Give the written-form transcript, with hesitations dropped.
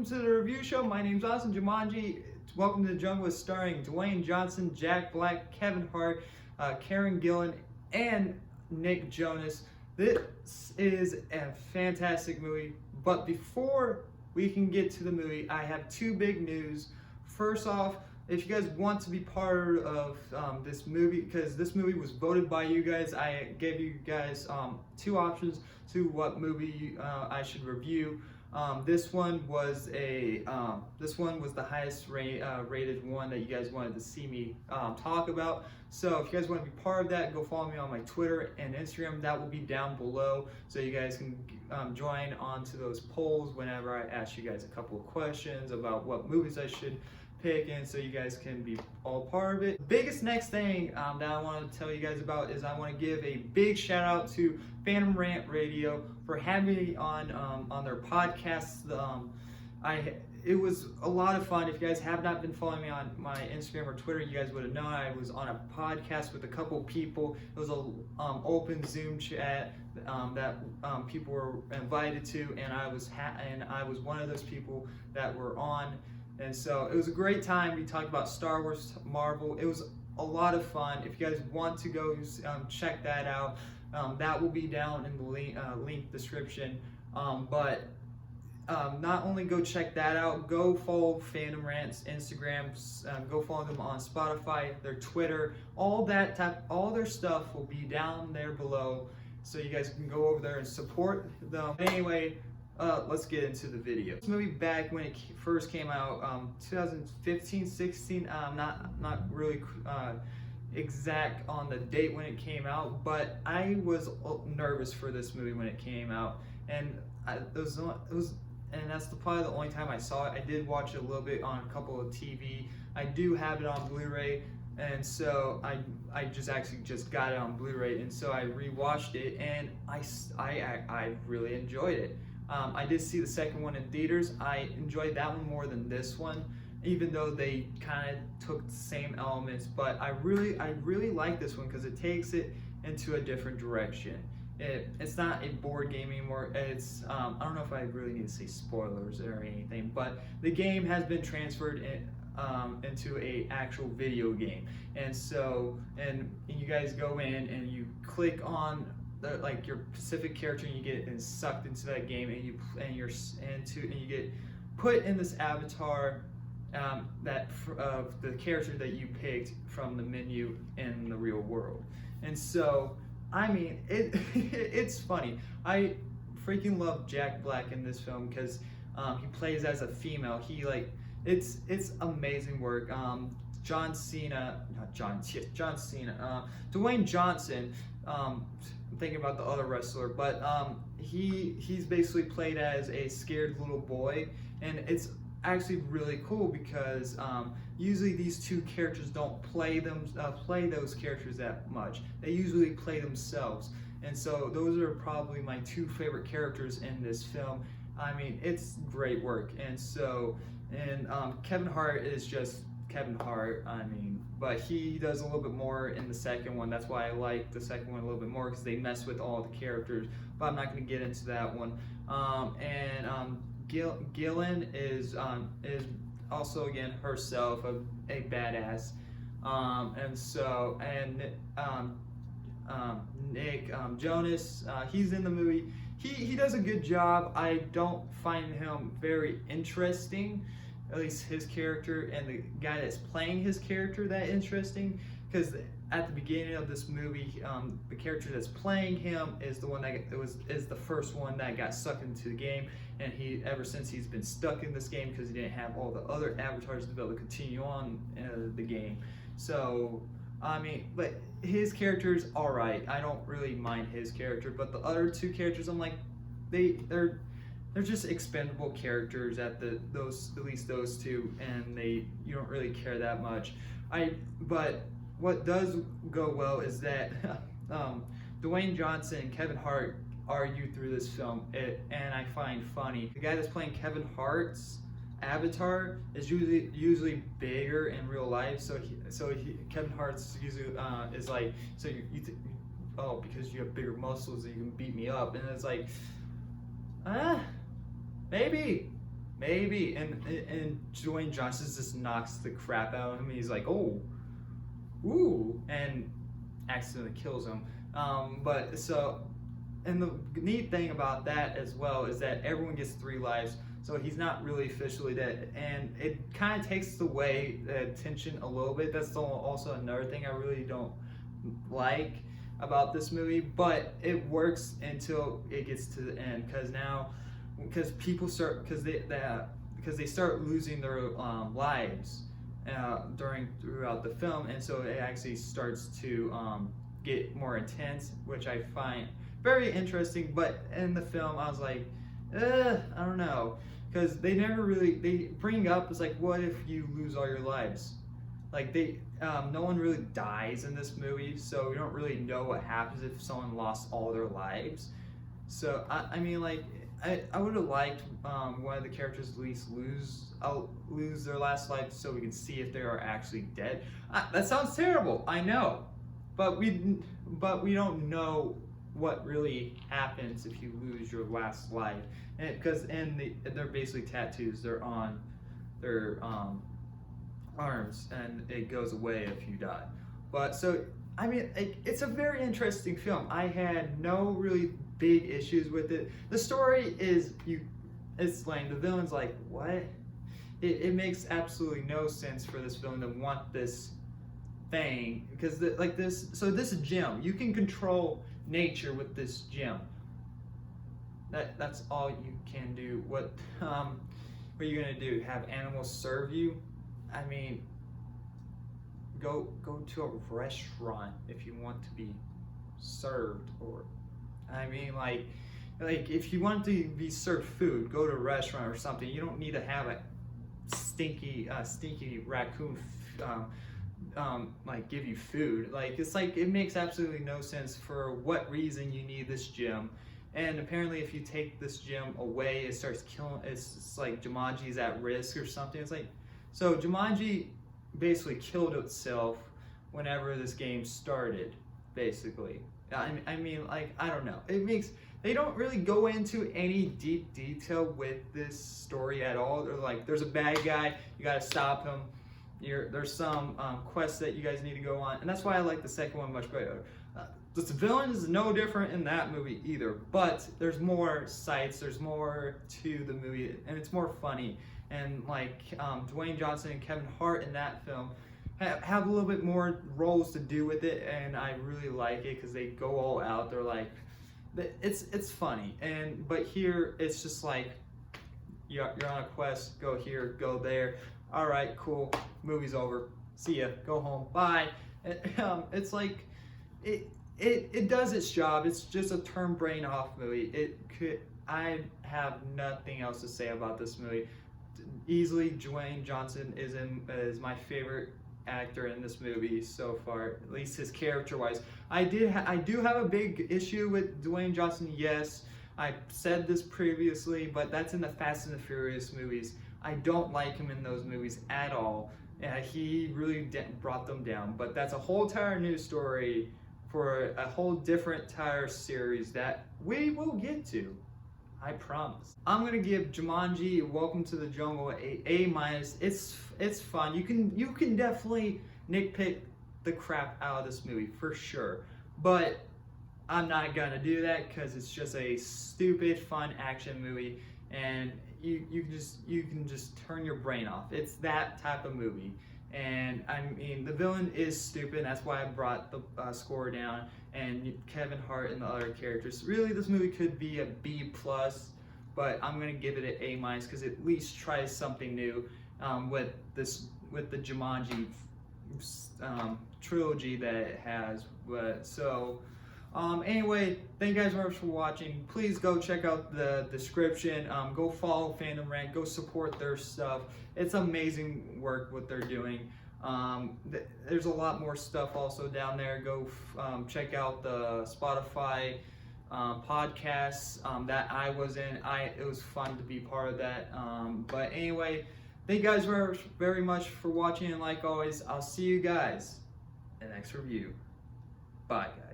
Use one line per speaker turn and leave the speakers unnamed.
welcome to the review show. My name's Austin Jumanji. Welcome to the Jungle is starring Dwayne Johnson, Jack Black, Kevin Hart, Karen Gillan, and Nick Jonas. This is a fantastic movie, but before we can get to the movie, I have two big news. First off, if you guys want to be part of this movie, because this movie was voted by you guys, I gave you guys two options to what movie I should review. This one was the highest rated one that you guys wanted to see me talk about. So if you guys want to be part of that, go follow me on my Twitter and Instagram. That will be down below, so you guys can join onto those polls whenever I ask you guys a couple of questions about what movies I should pick, and so you guys can be all part of it. The biggest next thing that I want to tell you guys about is I want to give a big shout out to Fandom Rant Radio for having me on their podcast. It was a lot of fun. If you guys have not been following me on my Instagram or Twitter, you guys would have known I was on a podcast with a couple people. It was a open Zoom chat that people were invited to, and I was one of those people that were on. And so it was a great time. We talked about Star Wars, Marvel. It was a lot of fun. If you guys want to go check that out, that will be down in the link description. But not only go check that out, go follow Fandom Rant's Instagram, go follow them on Spotify, their Twitter, all their stuff will be down there below, so you guys can go over there and support them. Anyway, let's get into the video. This movie, back when it first came out, 2015, 16, not really exact on the date when it came out, but I was nervous for this movie when it came out, and and that's probably the only time I saw it. I did watch it a little bit on a couple of TV. I do have it on Blu-ray, and so I just got it on Blu-ray, and so I rewatched it, and I really enjoyed it. I did see the second one in theaters. I enjoyed that one more than this one, even though they kind of took the same elements. But I really like this one because it takes it into a different direction. It's not a board game anymore. It's I don't know if I really need to say spoilers or anything, but the game has been transferred into a actual video game, and so you guys go in and you click on your specific character, and you get sucked into that game, and you get put in this avatar of the character that you picked from the menu in the real world. And so I mean, it's funny. I freaking love Jack Black in this film because he plays as a female. It's amazing work. Dwayne Johnson. I'm thinking about the other wrestler, but he's basically played as a scared little boy, and it's actually really cool because usually these two characters don't play those characters that much. They usually play themselves, and so those are probably my two favorite characters in this film. I mean, it's great work. And so Kevin Hart is just Kevin Hart. I mean, but he does a little bit more in the second one. That's why I like the second one a little bit more, because they mess with all the characters. But I'm not going to get into that one. Gillan is also, again, herself a badass, Nick Jonas, he's in the movie. He does a good job. I don't find him very interesting, at least his character, and the guy that's playing his character that interesting, because at the beginning of this movie, the character that's playing him is the one that is the first one that got sucked into the game, and ever since he's been stuck in this game because he didn't have all the other avatars to be able to continue on the game. So I mean, but his character's all right. I don't really mind his character, but the other two characters, I'm like, they're just expendable characters at least those two, and you don't really care that much. But what does go well is that Dwayne Johnson and Kevin Hart argue through this film, and I find funny. The guy that's playing Kevin Hart's avatar is usually bigger in real life, so Kevin Hart's usually is like, so because you have bigger muscles you can beat me up, and it's like, maybe maybe. And Dwayne Johnson just knocks the crap out of him. He's like, oh, ooh, and accidentally kills him. But so, and the neat thing about that as well is that everyone gets 3 lives, so he's not really officially dead, and it kind of takes away the tension a little bit. That's also another thing I really don't like about this movie, but it works until it gets to the end, because people start, because they start losing their lives throughout the film, and so it actually starts to get more intense, which I find very interesting. But in the film, I was like, I don't know, because they bring up, it's like, what if you lose all your lives? Like no one really dies in this movie, so you don't really know what happens if someone lost all their lives. So I mean, like, I would have liked one of the characters at least lose their last life, so we can see if they are actually dead. That sounds terrible, I know, but we don't know what really happens if you lose your last life, and because they're basically tattoos. They're on their arms, and it goes away if you die. But so I mean, it's a very interesting film. I had no really big issues with it. The story it's lame. The villain's like, what? It makes absolutely no sense for this villain to want this thing, because this gem, you can control nature with this gem. That's all you can do. What are you gonna do? Have animals serve you? I mean, go to a restaurant if you want to be served, or I mean, like if you want to be served food, go to a restaurant or something. You don't need to have a stinky raccoon like give you food. Like, it's like, it makes absolutely no sense for what reason you need this gem. And apparently if you take this gem away, it starts killing. It's like Jumanji's at risk or something. It's like, so Jumanji basically killed itself whenever this game started, basically. I mean, like, I don't know. They don't really go into any deep detail with this story at all. They're like, there's a bad guy, you gotta stop him. There's some quests that you guys need to go on, and that's why I like the second one much better. The villain is no different in that movie either, but there's more sights, there's more to the movie, and it's more funny. And like Dwayne Johnson and Kevin Hart in that film have a little bit more roles to do with it, and I really like it because they go all out. They're like, it's funny, but here it's just like you're on a quest, go here, go there. All right, cool, movie's over. See ya, go home, bye. It's like it does its job. It's just a turn brain off movie. I have nothing else to say about this movie. Easily, Dwayne Johnson is my favorite actor in this movie so far, at least his character wise. I do have a big issue with Dwayne Johnson. Yes, I said this previously, but that's in the Fast and the Furious movies. I don't like him in those movies at all. He really brought them down, but that's a whole entire new story for a whole different entire series that we will get to, I promise. I'm gonna give Jumanji: Welcome to the Jungle A-. It's fun. You can definitely nitpick the crap out of this movie for sure, but I'm not gonna do that because it's just a stupid, fun action movie, and you can just turn your brain off. It's that type of movie. And I mean, the villain is stupid. That's why I brought the score down. And Kevin Hart and the other characters. Really, this movie could be a B+, but I'm gonna give it an A- because it at least tries something new with the Jumanji trilogy that it has. But so. Anyway, thank you guys very much for watching. Please go check out the description. Go follow Fandom Rant. Go support their stuff. It's amazing work what they're doing. There's a lot more stuff also down there. Go check out the Spotify podcasts that I was in. It was fun to be part of that. But anyway, thank you guys very much for watching. And like always, I'll see you guys in the next review. Bye, guys.